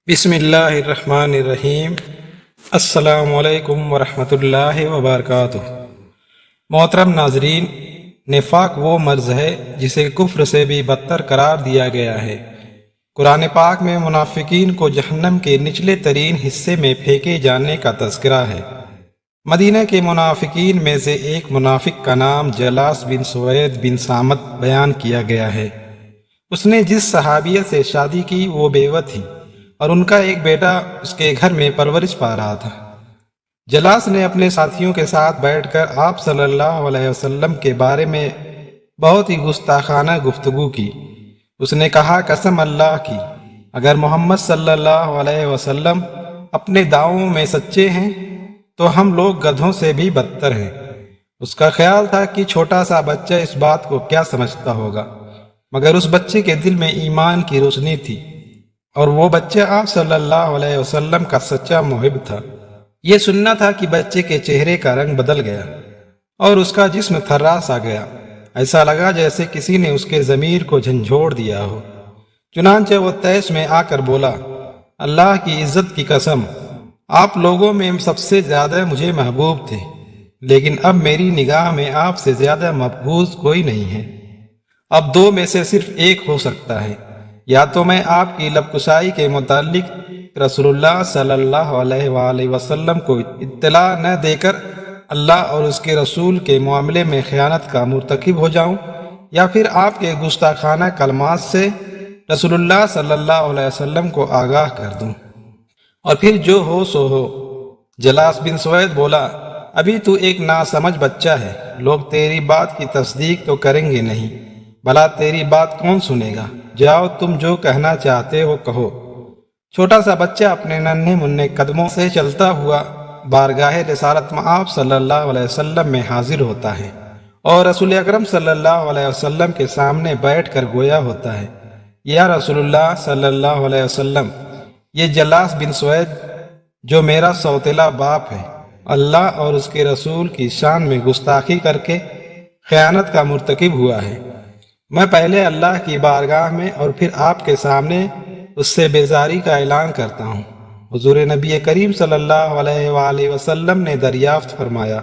بسم اللہ الرحمن الرحیم۔ السلام علیکم ورحمۃ اللہ وبرکاتہ۔ محترم ناظرین، نفاق وہ مرض ہے جسے کفر سے بھی بدتر قرار دیا گیا ہے۔ قرآن پاک میں منافقین کو جہنم کے نچلے ترین حصے میں پھینکے جانے کا تذکرہ ہے۔ مدینہ کے منافقین میں سے ایک منافق کا نام جلاس بن سوید بن صامت بیان کیا گیا ہے۔ اس نے جس صحابیہ سے شادی کی وہ بیوہ تھی اور ان کا ایک بیٹا اس کے گھر میں پرورش پا رہا تھا۔ جلاس نے اپنے ساتھیوں کے ساتھ بیٹھ کر آپ صلی اللہ علیہ وسلم کے بارے میں بہت ہی گستاخانہ گفتگو کی۔ اس نے کہا، قسم اللہ کی، اگر محمد صلی اللہ علیہ وسلم اپنے دعووں میں سچے ہیں تو ہم لوگ گدھوں سے بھی بدتر ہیں۔ اس کا خیال تھا کہ چھوٹا سا بچہ اس بات کو کیا سمجھتا ہوگا، مگر اس بچے کے دل میں ایمان کی روشنی تھی اور وہ بچہ آپ صلی اللہ علیہ وسلم کا سچا محب تھا۔ یہ سننا تھا کہ بچے کے چہرے کا رنگ بدل گیا اور اس کا جسم تھرا سا گیا۔ ایسا لگا جیسے کسی نے اس کے ضمیر کو جھنجھوڑ دیا ہو۔ چنانچہ وہ طیش میں آ کر بولا، اللہ کی عزت کی قسم، آپ لوگوں میں سب سے زیادہ مجھے محبوب تھے، لیکن اب میری نگاہ میں آپ سے زیادہ مقبوض کوئی نہیں ہے۔ اب دو میں سے صرف ایک ہو سکتا ہے، یا تو میں آپ کی لب کشائی کے متعلق رسول اللہ صلی اللہ علیہ وآلہ وسلم کو اطلاع نہ دے کر اللہ اور اس کے رسول کے معاملے میں خیانت کا مرتکب ہو جاؤں، یا پھر آپ کے گستاخانہ کلمات سے رسول اللہ صلی اللہ علیہ وسلم کو آگاہ کر دوں، اور پھر جو ہو سو ہو۔ جلاس بن سوید بولا، ابھی تو ایک ناسمجھ بچہ ہے، لوگ تیری بات کی تصدیق تو کریں گے نہیں، بھلا تیری بات کون سنے گا؟ جاؤ، تم جو کہنا چاہتے ہو کہو۔ چھوٹا سا بچہ اپنے ننھے منھے قدموں سے چلتا ہوا بارگاہ رسالت آپ صلی اللہ علیہ وسلم میں حاضر ہوتا ہے اور رسول اکرم صلی اللہ علیہ وسلم کے سامنے بیٹھ کر گویا ہوتا ہے، یا رسول اللہ صلی اللہ علیہ وسلم، یہ جلاس بن سوید جو میرا سوتیلا باپ ہے، اللہ اور اس کے رسول کی شان میں گستاخی کر کے خیانت کا مرتکب ہوا ہے۔ میں پہلے اللہ کی بارگاہ میں اور پھر آپ کے سامنے اس سے بیزاری کا اعلان کرتا ہوں۔ حضور نبی کریم صلی اللہ علیہ وآلہ وسلم نے دریافت فرمایا،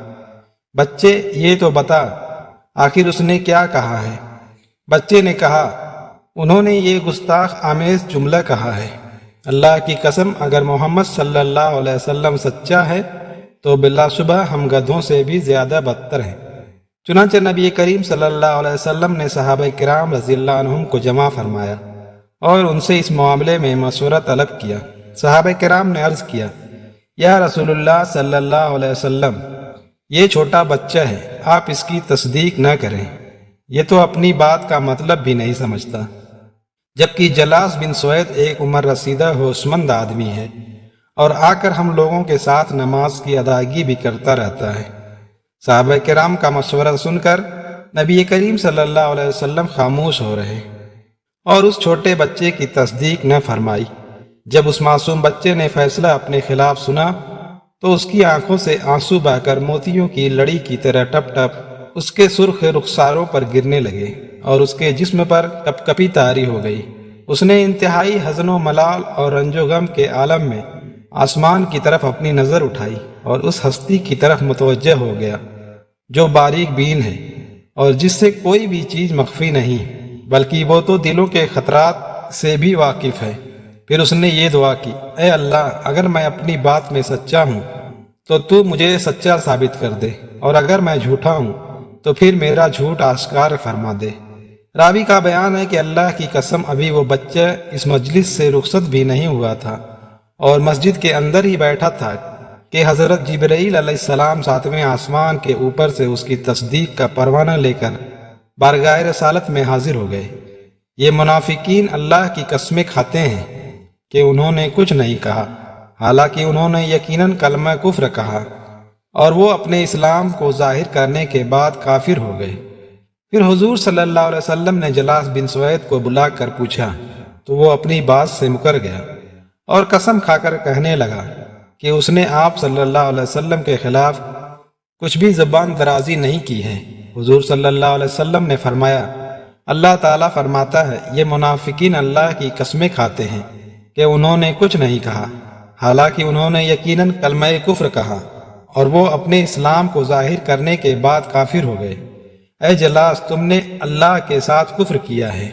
بچے یہ تو بتا، آخر اس نے کیا کہا ہے؟ بچے نے کہا، انہوں نے یہ گستاخ آمیز جملہ کہا ہے، اللہ کی قسم اگر محمد صلی اللہ علیہ وسلم سچا ہے تو بلا شبہ ہم گدھوں سے بھی زیادہ بدتر ہیں۔ چنانچہ نبی کریم صلی اللہ علیہ وسلم نے صحابہ کرام رضی اللہ عنہم کو جمع فرمایا اور ان سے اس معاملے میں مشورہ طلب کیا۔ صحابہ کرام نے عرض کیا، یا رسول اللہ صلی اللہ علیہ وسلم، یہ چھوٹا بچہ ہے، آپ اس کی تصدیق نہ کریں، یہ تو اپنی بات کا مطلب بھی نہیں سمجھتا۔ جبکہ جلاس بن سوید ایک عمر رسیدہ ہوش مند آدمی ہے اور آ کر ہم لوگوں کے ساتھ نماز کی ادائیگی بھی کرتا رہتا ہے۔ صحابہ کرام کا مشورہ سن کر نبی کریم صلی اللہ علیہ وسلم خاموش ہو رہے اور اس چھوٹے بچے کی تصدیق نہ فرمائی۔ جب اس معصوم بچے نے فیصلہ اپنے خلاف سنا تو اس کی آنکھوں سے آنسو بہہ کر موتیوں کی لڑی کی طرح ٹپ ٹپ اس کے سرخ رخساروں پر گرنے لگے اور اس کے جسم پر کپ کپی طاری ہو گئی۔ اس نے انتہائی حزن و ملال اور رنج و غم کے عالم میں آسمان کی طرف اپنی نظر اٹھائی اور اس ہستی کی طرف متوجہ ہو گیا جو باریک بین ہے اور جس سے کوئی بھی چیز مخفی نہیں، بلکہ وہ تو دلوں کے خطرات سے بھی واقف ہے۔ پھر اس نے یہ دعا کی، اے اللہ، اگر میں اپنی بات میں سچا ہوں تو مجھے سچا ثابت کر دے، اور اگر میں جھوٹا ہوں تو پھر میرا جھوٹ آشکار فرما دے۔ راوی کا بیان ہے کہ اللہ کی قسم ابھی وہ بچہ اس مجلس سے رخصت بھی نہیں ہوا تھا اور مسجد کے اندر ہی بیٹھا تھا کہ حضرت جبرائیل علیہ السلام ساتویں آسمان کے اوپر سے اس کی تصدیق کا پروانہ لے کر بارگاہ رسالت میں حاضر ہو گئے۔ یہ منافقین اللہ کی قسمیں کھاتے ہیں کہ انہوں نے کچھ نہیں کہا، حالانکہ انہوں نے یقیناً کلمہ کفر کہا اور وہ اپنے اسلام کو ظاہر کرنے کے بعد کافر ہو گئے۔ پھر حضور صلی اللہ علیہ وسلم نے جلاس بن سوید کو بلا کر پوچھا تو وہ اپنی بات سے مکر گیا اور قسم کھا کر کہنے لگا کہ اس نے آپ صلی اللہ علیہ وسلم کے خلاف کچھ بھی زبان درازی نہیں کی ہے۔ حضور صلی اللہ علیہ وسلم نے فرمایا، اللہ تعالیٰ فرماتا ہے، یہ منافقین اللہ کی قسمیں کھاتے ہیں کہ انہوں نے کچھ نہیں کہا، حالانکہ انہوں نے یقیناً کلمہ کفر کہا اور وہ اپنے اسلام کو ظاہر کرنے کے بعد کافر ہو گئے۔ اے جلاس، تم نے اللہ کے ساتھ کفر کیا ہے،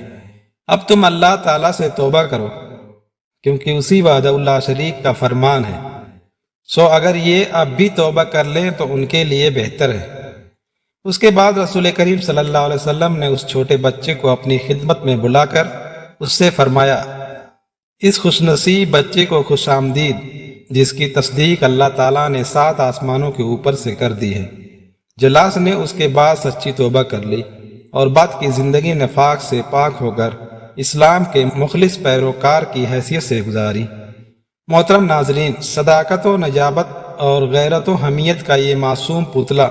اب تم اللہ تعالیٰ سے توبہ کرو، کیونکہ اسی وحدہ اللہ شریک کا فرمان ہے۔ سو اگر یہ اب بھی توبہ کر لیں تو ان کے لیے بہتر ہے۔ اس کے بعد رسول کریم صلی اللہ علیہ وسلم نے اس چھوٹے بچے کو اپنی خدمت میں بلا کر اس سے فرمایا، اس خوش نصیب بچے کو خوش آمدید جس کی تصدیق اللہ تعالیٰ نے 7 آسمانوں کے اوپر سے کر دی ہے۔ جلاس نے اس کے بعد سچی توبہ کر لی اور بعد کی زندگی نفاق سے پاک ہو کر اسلام کے مخلص پیروکار کی حیثیت سے گزاری۔ محترم ناظرین، صداقت و نجابت اور غیرت و حمیت کا یہ معصوم پتلا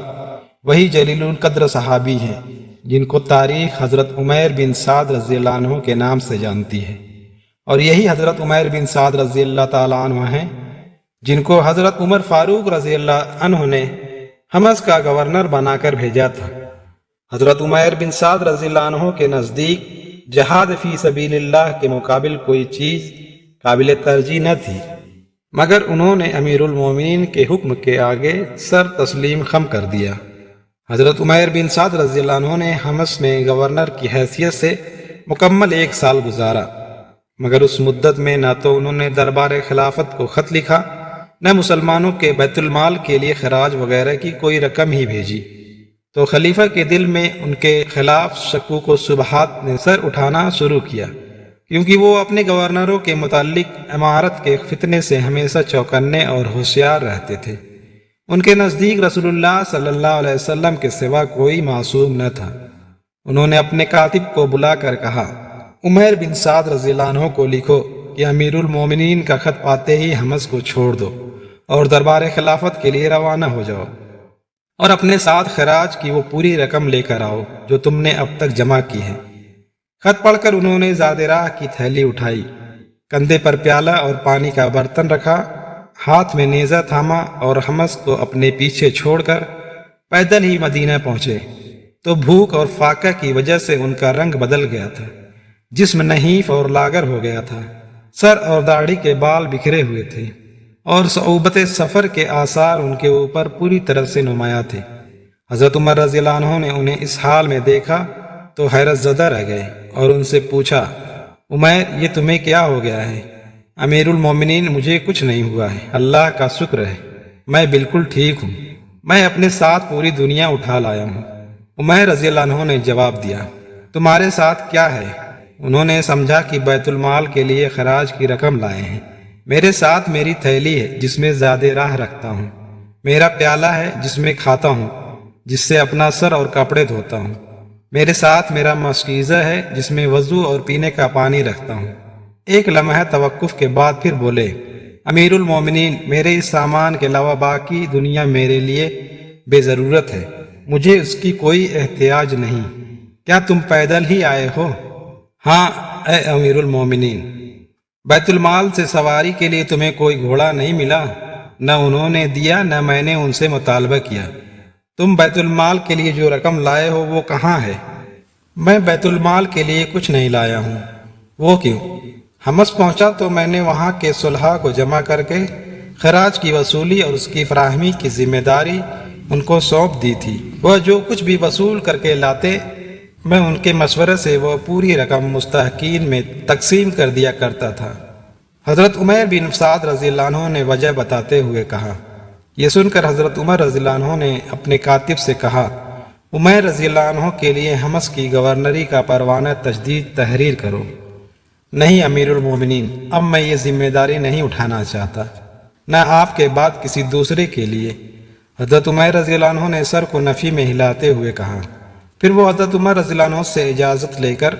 وہی جلیل القدر صحابی ہیں جن کو تاریخ حضرت عمیر بن سعد رضی اللہ عنہ کے نام سے جانتی ہے، اور یہی حضرت عمیر بن سعد رضی اللہ تعالیٰ عنہ ہیں جن کو حضرت عمر فاروق رضی اللہ عنہ نے حمص کا گورنر بنا کر بھیجا تھا۔ حضرت عمیر بن سعد رضی اللہ عنہ کے نزدیک جہاد فی سبیل اللہ کے مقابل کوئی چیز قابل ترجیح نہ تھی، مگر انہوں نے امیر المومنین کے حکم کے آگے سر تسلیم خم کر دیا۔ حضرت عمیر بن سعد رضی اللہ عنہ نے حمص میں گورنر کی حیثیت سے مکمل 1 سال گزارا، مگر اس مدت میں نہ تو انہوں نے دربار خلافت کو خط لکھا، نہ مسلمانوں کے بیت المال کے لیے خراج وغیرہ کی کوئی رقم ہی بھیجی۔ تو خلیفہ کے دل میں ان کے خلاف شکوک و شبہات نے سر اٹھانا شروع کیا، کیونکہ وہ اپنے گورنروں کے متعلق امارت کے فتنے سے ہمیشہ چوکنے اور ہوشیار رہتے تھے۔ ان کے نزدیک رسول اللہ صلی اللہ علیہ وسلم کے سوا کوئی معصوم نہ تھا۔ انہوں نے اپنے کاتب کو بلا کر کہا، عمیر بن سعد رضی اللہ عنہ کو لکھو کہ امیر المومنین کا خط پاتے ہی حمص کو چھوڑ دو اور دربار خلافت کے لیے روانہ ہو جاؤ، اور اپنے ساتھ خراج کی وہ پوری رقم لے کر آؤ جو تم نے اب تک جمع کی ہے۔ خط پڑھ کر انہوں نے زاد راہ کی تھیلی اٹھائی، کندھے پر پیالہ اور پانی کا برتن رکھا، ہاتھ میں نیزہ تھاما اور حمص کو اپنے پیچھے چھوڑ کر پیدل ہی مدینہ پہنچے۔ تو بھوک اور فاقہ کی وجہ سے ان کا رنگ بدل گیا تھا، جسم نحیف اور لاغر ہو گیا تھا، سر اور داڑھی کے بال بکھرے ہوئے تھے، اور صعوبت سفر کے آثار ان کے اوپر پوری طرح سے نمایاں تھے۔ حضرت عمر رضی اللہ عنہ نے انہیں اس حال میں دیکھا تو حیرت زدہ رہ گئے اور ان سے پوچھا، عمیر، یہ تمہیں کیا ہو گیا ہے؟ امیر المومنین، مجھے کچھ نہیں ہوا ہے، اللہ کا شکر ہے، میں بالکل ٹھیک ہوں، میں اپنے ساتھ پوری دنیا اٹھا لایا ہوں۔ عمیر رضی اللہ عنہ نے جواب دیا، تمہارے ساتھ کیا ہے؟ انہوں نے سمجھا کہ بیت المال کے لیے خراج کی رقم لائے ہیں۔ میرے ساتھ میری تھیلی ہے جس میں زاد راہ رکھتا ہوں، میرا پیالہ ہے جس میں کھاتا ہوں، جس سے اپنا سر اور کپڑے دھوتا ہوں، میرے ساتھ میرا مشکیزہ ہے جس میں وضو اور پینے کا پانی رکھتا ہوں۔ ایک لمحہ توقف کے بعد پھر بولے، امیر المومنین، میرے اس سامان کے علاوہ باقی دنیا میرے لیے بے ضرورت ہے، مجھے اس کی کوئی احتیاج نہیں۔ کیا تم پیدل ہی آئے ہو؟ ہاں اے امیر المومنین۔ بیت المال سے سواری کے لیے تمہیں کوئی گھوڑا نہیں ملا؟ نہ انہوں نے دیا، نہ میں نے ان سے مطالبہ کیا۔ تم بیت المال کے لیے جو رقم لائے ہو وہ کہاں ہے؟ میں بیت المال کے لیے کچھ نہیں لایا ہوں۔ وہ کیوں؟ حمص پہنچا تو میں نے وہاں کے صلحاء کو جمع کر کے خراج کی وصولی اور اس کی فراہمی کی ذمہ داری ان کو سونپ دی تھی۔ وہ جو کچھ بھی وصول کر کے لاتے، میں ان کے مشورے سے وہ پوری رقم مستحقین میں تقسیم کر دیا کرتا تھا۔ حضرت عمیر بن سعد رضی اللہ عنہ نے وجہ بتاتے ہوئے کہا۔ یہ سن کر حضرت عمر رضی اللہ عنہ نے اپنے کاتب سے کہا، عمیر رضی اللہ عنہ کے لیے حمص کی گورنری کا پروانہ تجدید تحریر کرو۔ نہیں امیر المومنین، اب میں یہ ذمہ داری نہیں اٹھانا چاہتا، نہ آپ کے بعد کسی دوسرے کے لیے۔ حضرت عمیر رضی اللہ عنہ نے سر کو نفی میں ہلاتے ہوئے کہا۔ پھر وہ حضرت عمر رضی اللہ عنہ سے اجازت لے کر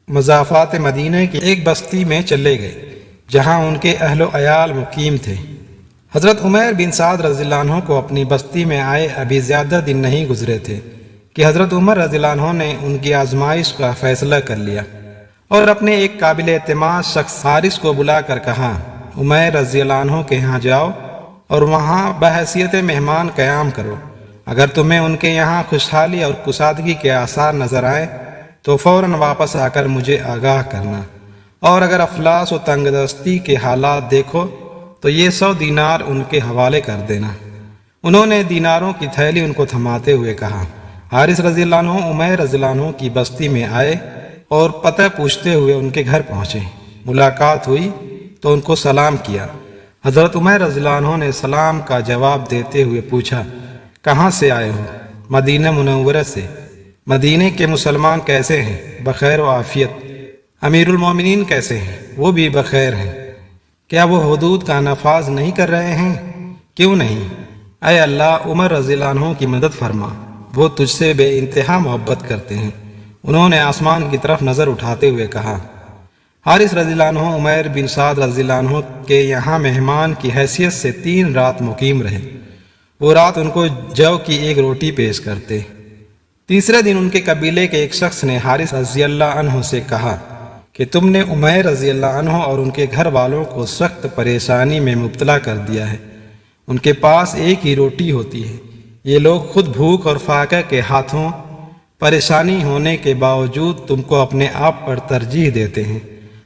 مضافات مدینہ کی ایک بستی میں چلے گئے جہاں ان کے اہل و عیال مقیم تھے۔ حضرت عمیر بن سعد رضی اللہ عنہ کو اپنی بستی میں آئے ابھی زیادہ دن نہیں گزرے تھے کہ حضرت عمر رضی اللہ عنہ نے ان کی آزمائش کا فیصلہ کر لیا اور اپنے ایک قابل اعتماد شخص حارث کو بلا کر کہا، عمیر رضی اللہ عنہ کے ہاں جاؤ اور وہاں بحیثیت مہمان قیام کرو۔ اگر تمہیں ان کے یہاں خوشحالی اور کشادگی کے آثار نظر آئے تو فوراً واپس آ کر مجھے آگاہ کرنا، اور اگر افلاس و تنگ دستی کے حالات دیکھو تو یہ 100 دینار ان کے حوالے کر دینا۔ انہوں نے دیناروں کی تھیلی ان کو تھماتے ہوئے کہا۔ حارث رضی اللہ عنہ عمیر رضی اللہ عنہ کی بستی میں آئے اور پتہ پوچھتے ہوئے ان کے گھر پہنچے۔ ملاقات ہوئی تو ان کو سلام کیا۔ حضرت عمیر رضی اللہ عنہ نے سلام کا جواب دیتے ہوئے پوچھا، کہاں سے آئے ہو؟ مدینہ منورہ سے۔ مدینے کے مسلمان کیسے ہیں؟ بخیر و عافیت۔ امیر المومنین کیسے ہیں؟ وہ بھی بخیر ہیں۔ کیا وہ حدود کا نفاذ نہیں کر رہے ہیں؟ کیوں نہیں؟ اے اللہ، عمر رضی اللہ عنہ کی مدد فرما، وہ تجھ سے بے انتہا محبت کرتے ہیں۔ انہوں نے آسمان کی طرف نظر اٹھاتے ہوئے کہا۔ حارث رضی اللہ عنہ عمیر بن سعد رضی اللہ عنہ کے یہاں مہمان کی حیثیت سے 3 رات مقیم رہے۔ وہ رات ان کو جو کی ایک روٹی پیش کرتے۔ تیسرے دن ان کے قبیلے کے ایک شخص نے حارث رضی اللہ عنہ سے کہا کہ تم نے عمیر رضی اللہ عنہ اور ان کے گھر والوں کو سخت پریشانی میں مبتلا کر دیا ہے۔ ان کے پاس ایک ہی روٹی ہوتی ہے۔ یہ لوگ خود بھوک اور فاقہ کے ہاتھوں پریشانی ہونے کے باوجود تم کو اپنے آپ پر ترجیح دیتے ہیں۔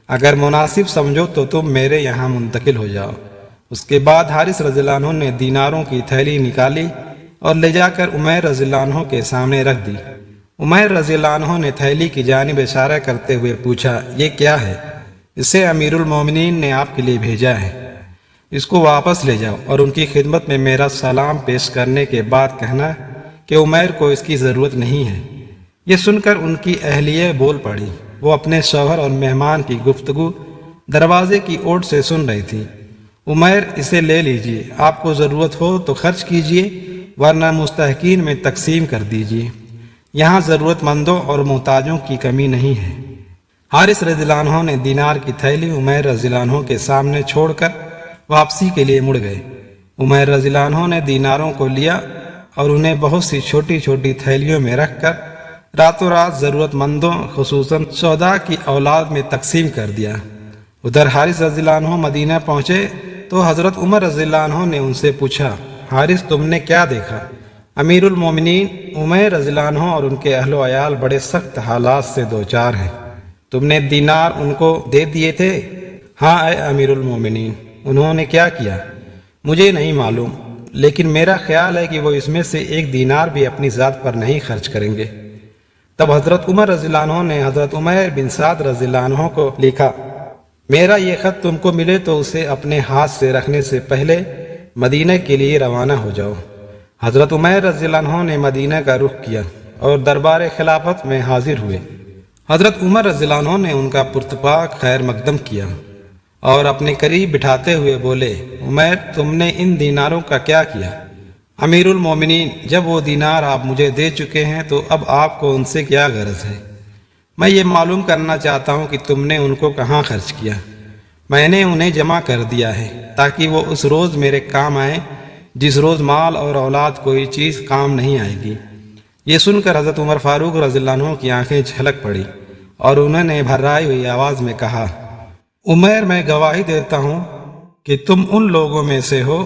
اگر مناسب سمجھو تو تم میرے یہاں منتقل ہو جاؤ۔ اس کے بعد حارث رضی اللہ عنہ نے دیناروں کی تھیلی نکالی اور لے جا کر عمیر رضی اللہ عنہ کے سامنے رکھ دی۔ عمیر رضی اللہ عنہ نے تھیلی کی جانب اشارہ کرتے ہوئے پوچھا، یہ کیا ہے؟ اسے امیر المومنین نے آپ کے لیے بھیجا ہے، اس کو واپس لے جاؤ اور ان کی خدمت میں میرا سلام پیش کرنے کے بعد کہنا کہ عمیر کو اس کی ضرورت نہیں ہے۔ یہ سن کر ان کی اہلیہ بول پڑی۔ وہ اپنے شوہر اور مہمان کی گفتگو دروازے کی اوٹ سے سن رہی تھی۔ عمیر، اسے لے لیجئے، آپ کو ضرورت ہو تو خرچ کیجئے ورنہ مستحقین میں تقسیم کر دیجئے، یہاں ضرورت مندوں اور محتاجوں کی کمی نہیں ہے۔ حارث رضی اللہ عنہ نے دینار کی تھیلی عمیر رضی اللہ عنہ کے سامنے چھوڑ کر واپسی کے لیے مڑ گئے۔ عمیر رضی اللہ عنہ نے دیناروں کو لیا اور انہیں بہت سی چھوٹی چھوٹی تھیلیوں میں رکھ کر راتوں رات ضرورت مندوں خصوصاً شہداء کی اولاد میں تقسیم کر دیا۔ ادھر حارث رضی اللہ عنہ مدینہ پہنچے تو حضرت عمر رضی اللہ عنہ نے ان سے پوچھا، حارث تم نے کیا دیکھا؟ امیر المومنین عمیر رضی اللہ عنہ اور ان کے اہل و عیال بڑے سخت حالات سے دوچار ہیں، تم نے دینار ان کو دے دیے تھے؟ ہاں اے امیر المومنین۔ انہوں نے کیا کیا؟ مجھے نہیں معلوم، لیکن میرا خیال ہے کہ وہ اس میں سے 1 دینار بھی اپنی ذات پر نہیں خرچ کریں گے۔ تب حضرت عمر رضی اللہ عنہ نے حضرت عمیر بن سعد رضی اللہ عنہ کو لکھا، میرا یہ خط تم کو ملے تو اسے اپنے ہاتھ سے رکھنے سے پہلے مدینہ کے لیے روانہ ہو جاؤ۔ حضرت عمیر رضی اللہ عنہ نے مدینہ کا رخ کیا اور دربار خلافت میں حاضر ہوئے۔ حضرت عمر رضی اللہ عنہ نے ان کا پرتپاک خیر مقدم کیا اور اپنے قریب بٹھاتے ہوئے بولے، عمیر تم نے ان دیناروں کا کیا کیا؟ امیر المومنین، جب وہ دینار آپ مجھے دے چکے ہیں تو اب آپ کو ان سے کیا غرض ہے؟ میں یہ معلوم کرنا چاہتا ہوں کہ تم نے ان کو کہاں خرچ کیا۔ میں نے انہیں جمع کر دیا ہے تاکہ وہ اس روز میرے کام آئیں جس روز مال اور اولاد کوئی چیز کام نہیں آئے گی۔ یہ سن کر حضرت عمر فاروق رضی اللہ عنہ کی آنکھیں چھلک پڑی اور انہوں نے بھرائی ہوئی آواز میں کہا، عمیر میں گواہی دیتا ہوں کہ تم ان لوگوں میں سے ہو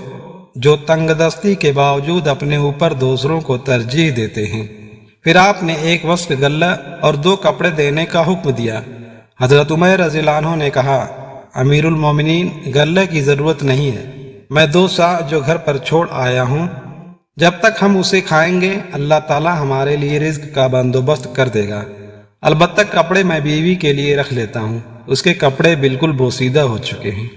جو تنگ دستی کے باوجود اپنے اوپر دوسروں کو ترجیح دیتے ہیں۔ پھر آپ نے 1 وسق غلہ اور 2 کپڑے دینے کا حکم دیا۔ حضرت عمیر رضی اللہ عنہ نے کہا، امیر المومنین غلے کی ضرورت نہیں ہے، میں 2 سا جو گھر پر چھوڑ آیا ہوں، جب تک ہم اسے کھائیں گے اللہ تعالی ہمارے لیے رزق کا بندوبست کر دے گا۔ البتہ کپڑے میں بیوی کے لیے رکھ لیتا ہوں، اس کے کپڑے بالکل بوسیدہ ہو چکے ہیں۔